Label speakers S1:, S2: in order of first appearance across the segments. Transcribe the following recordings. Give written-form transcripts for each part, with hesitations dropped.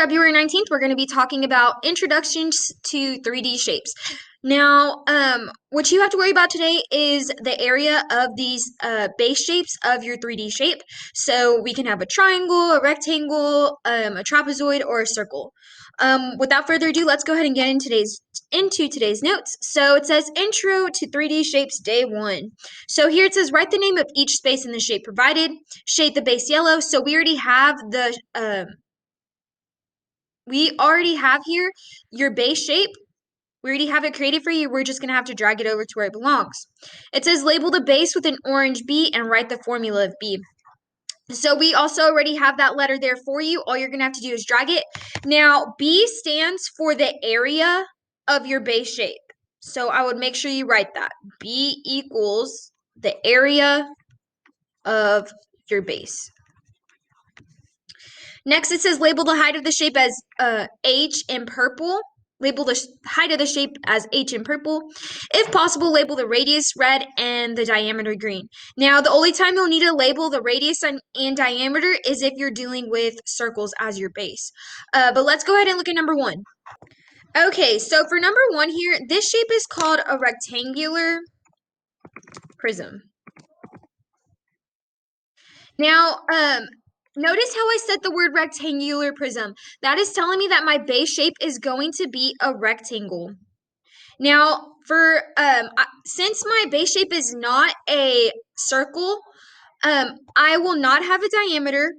S1: February 19th, we're going to be talking about introductions to 3D shapes. Now, what you have to worry about today is the area of these base shapes of your 3D shape. So we can have a triangle, a rectangle, a trapezoid, or a circle. Without further ado, let's go ahead and get into today's notes. So it says Intro to 3D Shapes Day 1. So here it says write the name of each space in the shape provided, shade the base yellow. So we already have here your base shape. We already have it created for you. We're just going to have to drag it over to where it belongs. It says label the base with an orange B and write the formula of B. So we also already have that letter there for you. All you're going to have to do is drag it. Now, B stands for the area of your base shape. So I would make sure you write that. B equals the area of your base. Next, it says label the height of the shape as H in purple. Label the height of the shape as H in purple. If possible, label the radius red and the diameter green. Now, the only time you'll need to label the radius and diameter is if you're dealing with circles as your base. But let's go ahead and look at number 1. Okay, so for number 1 here, this shape is called a rectangular prism. Now, notice how I said the word rectangular prism. That is telling me that my base shape is going to be a rectangle. Now, since my base shape is not a circle, I will not have a diameter,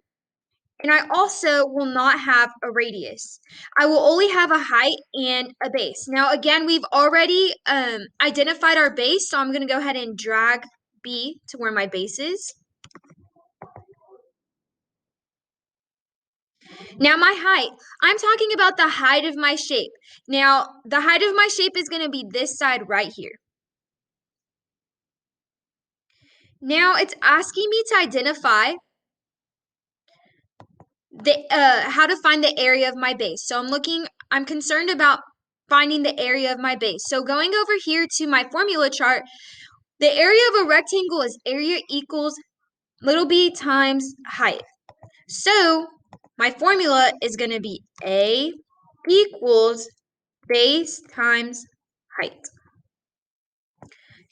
S1: and I also will not have a radius. I will only have a height and a base. Now, again, we've already identified our base, so I'm going to go ahead and drag B to where my base is. Now my height, I'm talking about the height of my shape. Now, the height of my shape is going to be this side right here. Now it's asking me to identify how to find the area of my base. So I'm concerned about finding the area of my base. So going over here to my formula chart, the area of a rectangle is area equals little b times height. So my formula is going to be A equals base times height.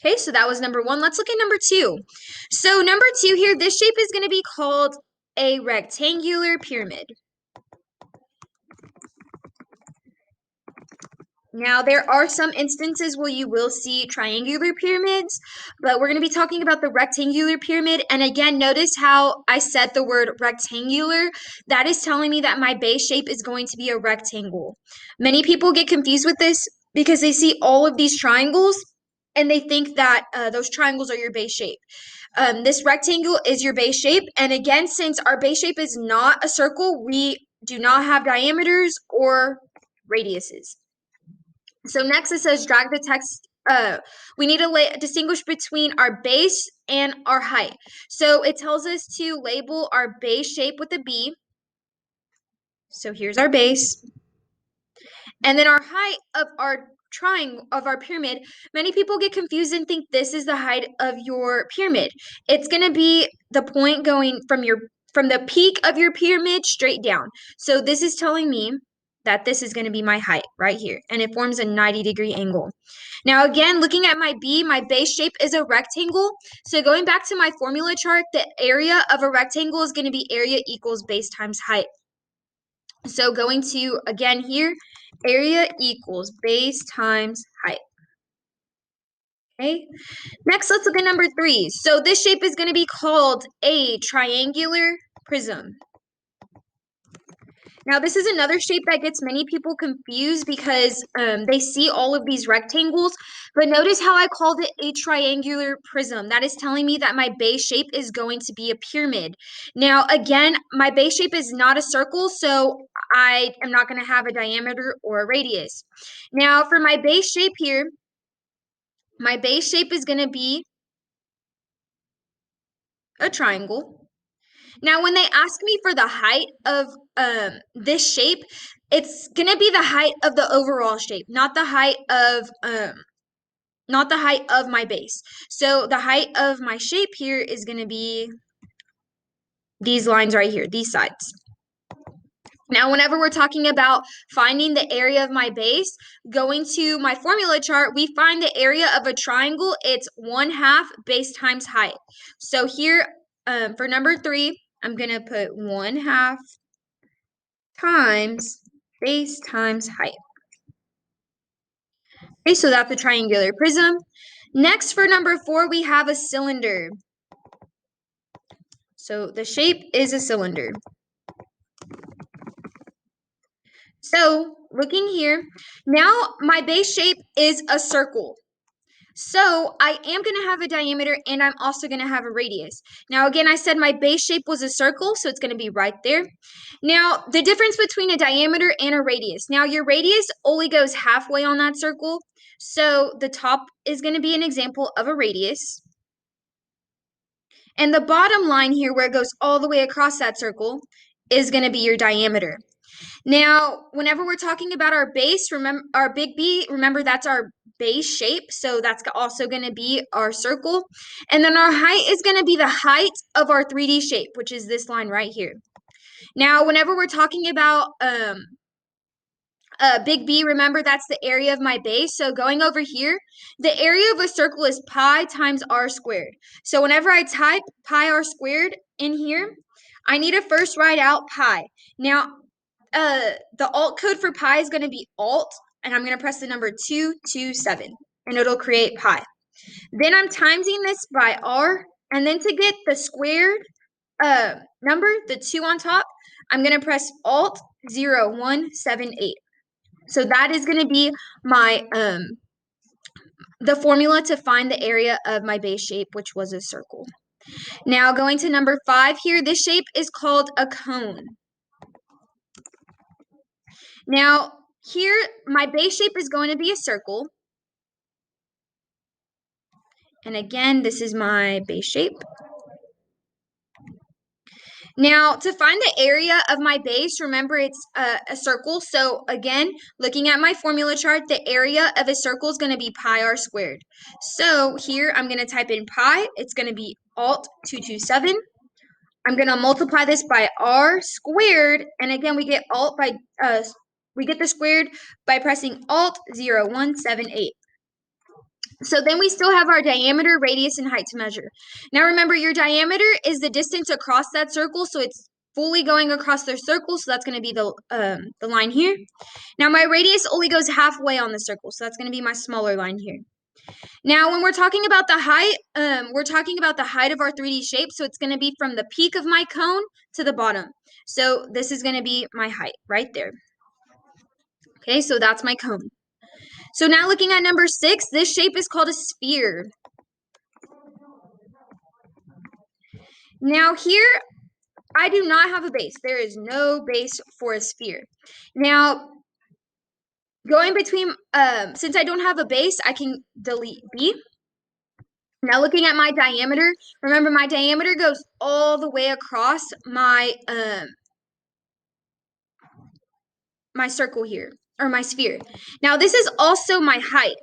S1: Okay, so that was number 1. Let's look at number 2. So number 2 here, this shape is going to be called a rectangular pyramid. Now, there are some instances where you will see triangular pyramids, but we're going to be talking about the rectangular pyramid. And again, notice how I said the word rectangular. That is telling me that my base shape is going to be a rectangle. Many people get confused with this because they see all of these triangles and they think that those triangles are your base shape. This rectangle is your base shape. And again, since our base shape is not a circle, we do not have diameters or radiuses. So next it says drag the text. We need to distinguish between our base and our height. So it tells us to label our base shape with a B. So here's our base. And then our height of our triangle, of our pyramid, many people get confused and think this is the height of your pyramid. It's going to be the point going from the peak of your pyramid straight down. So this is telling me that this is going to be my height right here, and it forms a 90-degree angle. Now again, looking at my B, my base shape is a rectangle. So going back to my formula chart, the area of a rectangle is going to be area equals base times height. So going to, again here, area equals base times height. Okay, next let's look at number 3. So this shape is going to be called a triangular prism. Now, this is another shape that gets many people confused because they see all of these rectangles, but notice how I called it a triangular prism. That is telling me that my base shape is going to be a pyramid. Now, again, my base shape is not a circle, so I am not going to have a diameter or a radius. Now, for my base shape here, my base shape is going to be a triangle. Now, when they ask me for the height of this shape, it's gonna be the height of the overall shape, not the height of my base. So the height of my shape here is gonna be these lines right here, these sides. Now, whenever we're talking about finding the area of my base, going to my formula chart, we find the area of a triangle. It's 1/2 base times height. So here, for number 3, I'm going to put 1/2 times base times height. Okay, so that's a triangular prism. Next, for number 4, we have a cylinder. So the shape is a cylinder. So looking here, now my base shape is a circle. So I am going to have a diameter and I'm also going to have a radius. Now again, I said my base shape was a circle, so it's going to be right there. Now the difference between a diameter and a radius. Now your radius only goes halfway on that circle. So the top is going to be an example of a radius. And the bottom line here, where it goes all the way across that circle, is going to be your diameter. Now, whenever we're talking about our base, remember our big B, remember that's our base shape. So that's also going to be our circle. And then our height is going to be the height of our 3D shape, which is this line right here. Now, whenever we're talking about big B, remember that's the area of my base. So going over here, the area of a circle is pi times r squared. So whenever I type pi r squared in here, I need to first write out pi. Now, the alt code for pi is going to be alt, and I'm going to press the number 227, and it'll create pi. Then I'm timesing this by r, and then to get the squared number, the 2 on top, I'm going to press alt 0178. So that is going to be my the formula to find the area of my base shape, which was a circle. Now going to number 5 here, this shape is called a cone. Now here, my base shape is going to be a circle. And again, this is my base shape. Now, to find the area of my base, remember it's a circle. So again, looking at my formula chart, the area of a circle is going to be pi r squared. So here, I'm going to type in pi. It's going to be alt 227. I'm going to multiply this by r squared. And again, we get we get the squared by pressing alt 0178. So then we still have our diameter, radius, and height to measure. Now remember, your diameter is the distance across that circle, so it's fully going across the circle, so that's going to be the line here. Now my radius only goes halfway on the circle, so that's going to be my smaller line here. Now when we're talking about the height, we're talking about the height of our 3D shape, so it's going to be from the peak of my cone to the bottom. So this is going to be my height right there. Okay, so that's my cone. So now looking at number 6, this shape is called a sphere. Now here, I do not have a base. There is no base for a sphere. Now, going between, since I don't have a base, I can delete B. Now looking at my diameter, remember my diameter goes all the way across my, my circle here, or my sphere. Now this is also my height.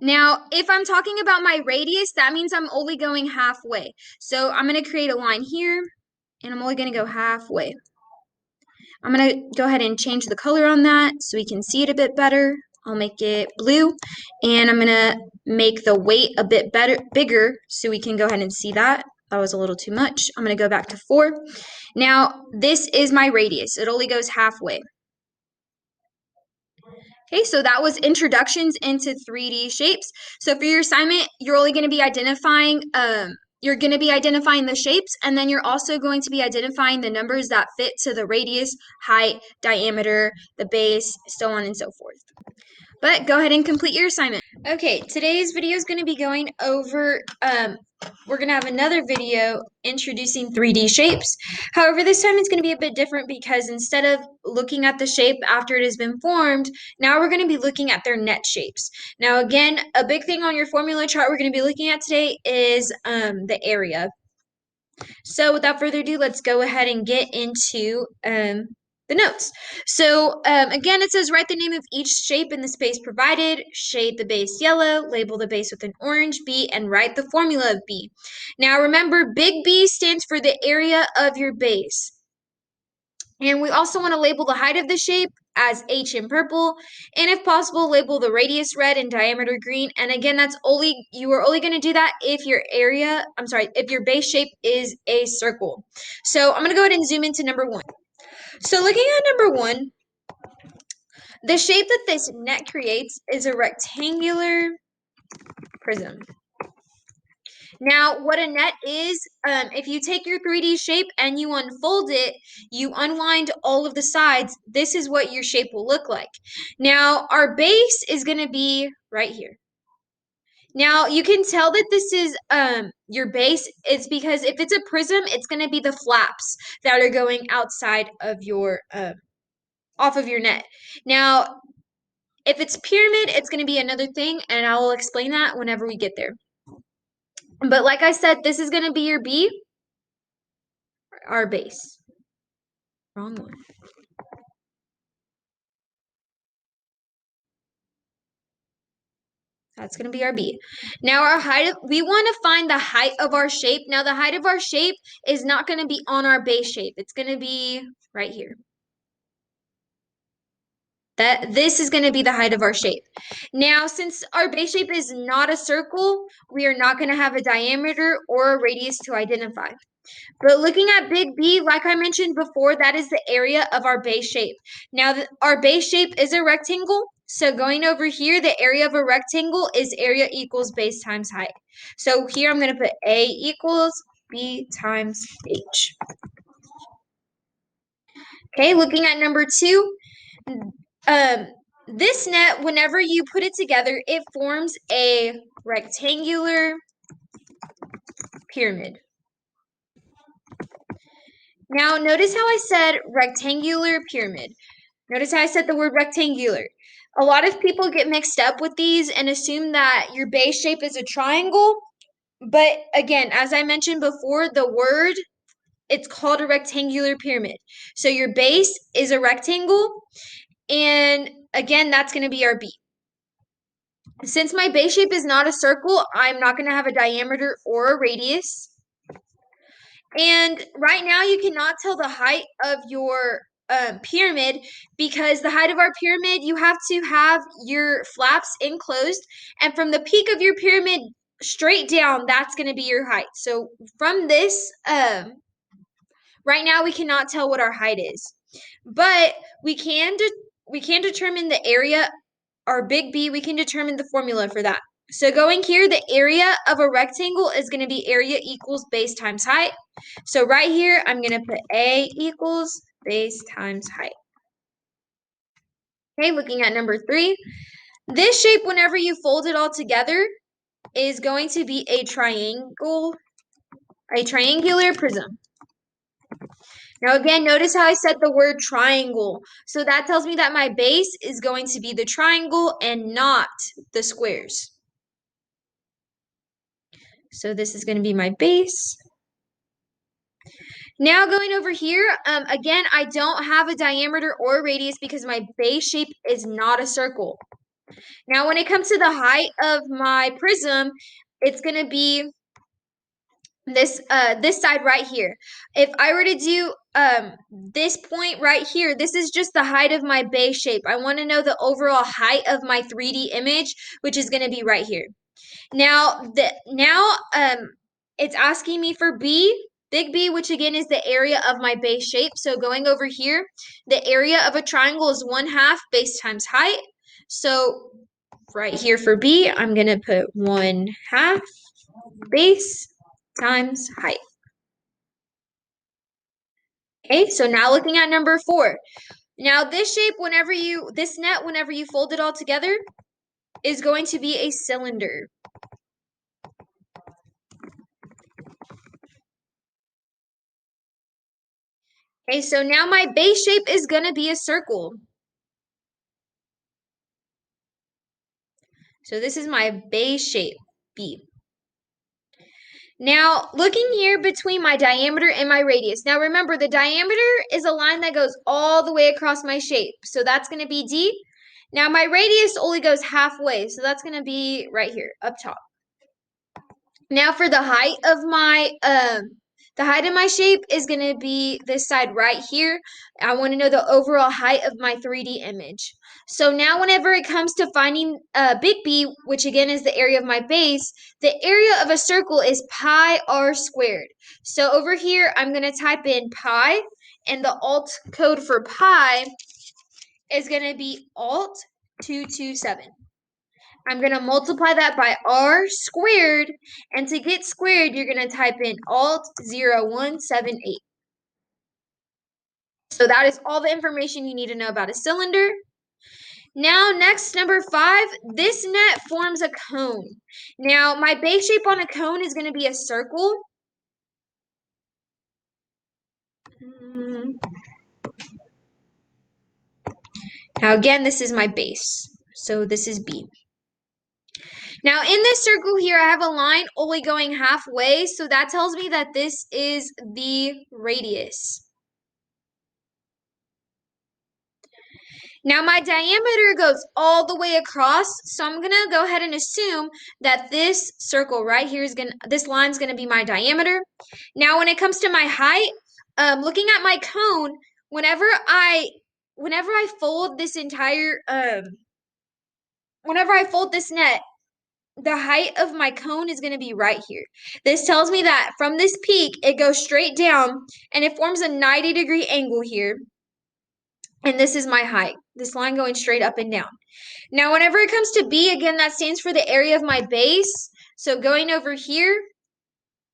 S1: Now, if I'm talking about my radius, that means I'm only going halfway. So I'm going to create a line here, and I'm only going to go halfway. I'm going to go ahead and change the color on that so we can see it a bit better. I'll make it blue, and I'm going to make the weight a bit bigger so we can go ahead and see that. That was a little too much. I'm going to go back to 4. Now, this is my radius. It only goes halfway. Okay, so that was introductions into 3D shapes. So for your assignment, you're only going to be identifying the shapes, and then you're also going to be identifying the numbers that fit to the radius, height, diameter, the base, so on and so forth. But go ahead and complete your assignment. Okay, today's video is going to be going over, we're going to have another video introducing 3D shapes. However, this time it's going to be a bit different because instead of looking at the shape after it has been formed, now we're going to be looking at their net shapes. Now again, a big thing on your formula chart we're going to be looking at today is the area. So without further ado, let's go ahead and get into the notes. So again, it says write the name of each shape in the space provided, shade the base yellow, label the base with an orange B, and write the formula of B. Now remember, big B stands for the area of your base. And we also want to label the height of the shape as H in purple, and if possible, label the radius red and diameter green. And again, you are only going to do that if if your base shape is a circle. So I'm going to go ahead and zoom into number 1. So looking at number 1, the shape that this net creates is a rectangular prism. Now, what a net is, if you take your 3D shape and you unfold it, you unwind all of the sides, this is what your shape will look like. Now, our base is going to be right here. Now, you can tell that this is your base. It's because if it's a prism, it's going to be the flaps that are going outside of your, off of your net. Now, if it's pyramid, it's going to be another thing, and I will explain that whenever we get there. But like I said, this is going to be your B, our base. Wrong one. That's going to be our B. Now our height, we want to find the height of our shape. Now the height of our shape is not going to be on our base shape. It's going to be right here. This is going to be the height of our shape. Now, since our base shape is not a circle, we are not going to have a diameter or a radius to identify. But looking at big B, like I mentioned before, that is the area of our base shape. Now, our base shape is a rectangle. So going over here, the area of a rectangle is area equals base times height. So here I'm going to put A equals B times H. Okay, looking at number 2, this net, whenever you put it together, it forms a rectangular pyramid. Now, notice how I said rectangular pyramid. Notice how I said the word rectangular. A lot of people get mixed up with these and assume that your base shape is a triangle. But again, as I mentioned before, it's called a rectangular pyramid. So your base is a rectangle. And again, that's going to be our B. Since my base shape is not a circle, I'm not going to have a diameter or a radius. And right now you cannot tell the height of your pyramid because the height of our pyramid, you have to have your flaps enclosed. And from the peak of your pyramid straight down, that's going to be your height. So from this, right now we cannot tell what our height is. But we can determine the area, our big B, we can determine the formula for that. So going here, the area of a rectangle is going to be area equals base times height. So right here, I'm going to put A equals base times height. Okay, looking at number 3. This shape, whenever you fold it all together, is going to be a triangular prism. Now again, notice how I said the word triangle. So that tells me that my base is going to be the triangle and not the squares. So this is going to be my base. Now going over here, again, I don't have a diameter or a radius because my base shape is not a circle. Now when it comes to the height of my prism, it's going to be this side right here. If I were to do this point right here, this is just the height of my base shape. I want to know the overall height of my 3D image, which is going to be right here. Now it's asking me for B, big B, which again is the area of my base shape. So going over here, the area of a triangle is 1/2 base times height. So right here for B, I'm going to put 1/2 base times height. Okay, so now looking at number 4. Now this shape, this net, whenever you fold it all together, is going to be a cylinder. Okay, so now my base shape is going to be a circle. So this is my base shape, B. Now, looking here between my diameter and my radius. Now, remember, the diameter is a line that goes all the way across my shape. So that's going to be D. Now, my radius only goes halfway. So that's going to be right here, up top. Now, for the height of my The height of my shape is going to be this side right here. I want to know the overall height of my 3D image. So now whenever it comes to finding big B, which again is the area of my base, the area of a circle is pi r squared. So over here, I'm going to type in pi, and the alt code for pi is going to be alt 227. I'm going to multiply that by r squared, and to get squared, you're going to type in alt 0178. So that is all the information you need to know about a cylinder. Now, next, number 5, this net forms a cone. Now, my base shape on a cone is going to be a circle. Now, again, this is my base. So this is B. Now, in this circle here, I have a line only going halfway. So that tells me that this is the radius. Now my diameter goes all the way across, so I'm gonna go ahead and assume that this circle right here is this line's gonna be my diameter. Now when it comes to my height, looking at my cone, whenever I fold this entire whenever I fold this net, the height of my cone is gonna be right here. This tells me that from this peak, it goes straight down and it forms a 90-degree angle here. And this is my height, this line going straight up and down. Now, whenever it comes to B, again, that stands for the area of my base. So going over here,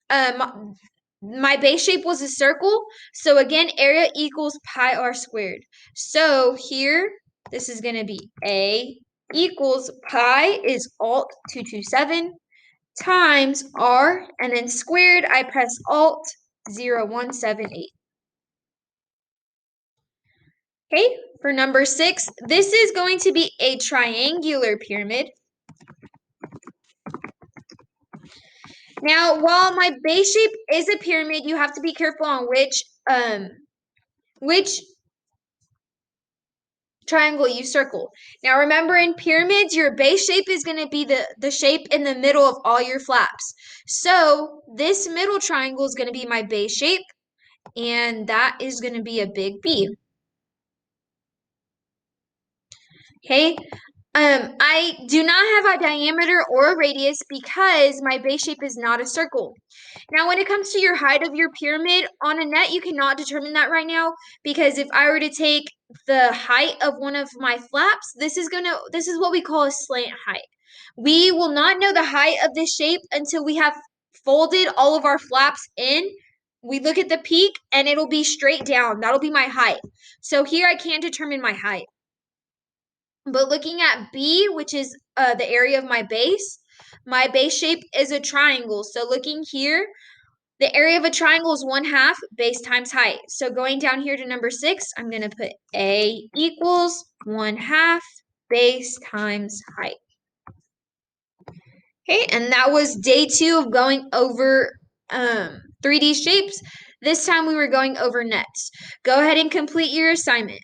S1: my base shape was a circle. So again, area equals pi r squared. So here, this is going to be A equals pi is alt 227 times r, and then squared, I press alt 0178. Okay, for number 6, this is going to be a triangular pyramid. Now, while my base shape is a pyramid, you have to be careful on which triangle you circle. Now, remember in pyramids, your base shape is going to be the shape in the middle of all your flaps. So this middle triangle is going to be my base shape, and that is going to be a big B. Okay, I do not have a diameter or a radius because my base shape is not a circle. Now, when it comes to your height of your pyramid, on a net, you cannot determine that right now because if I were to take the height of one of my flaps, this is what we call a slant height. We will not know the height of this shape until we have folded all of our flaps in. We look at the peak and it'll be straight down. That'll be my height. So here I can't determine my height. But looking at B, which is the area of my base shape is a triangle. So looking here, the area of a triangle is 1/2 base times height. So going down here to number 6, I'm going to put A equals 1/2 base times height. Okay, and that was day 2 of going over 3D shapes. This time we were going over nets. Go ahead and complete your assignment.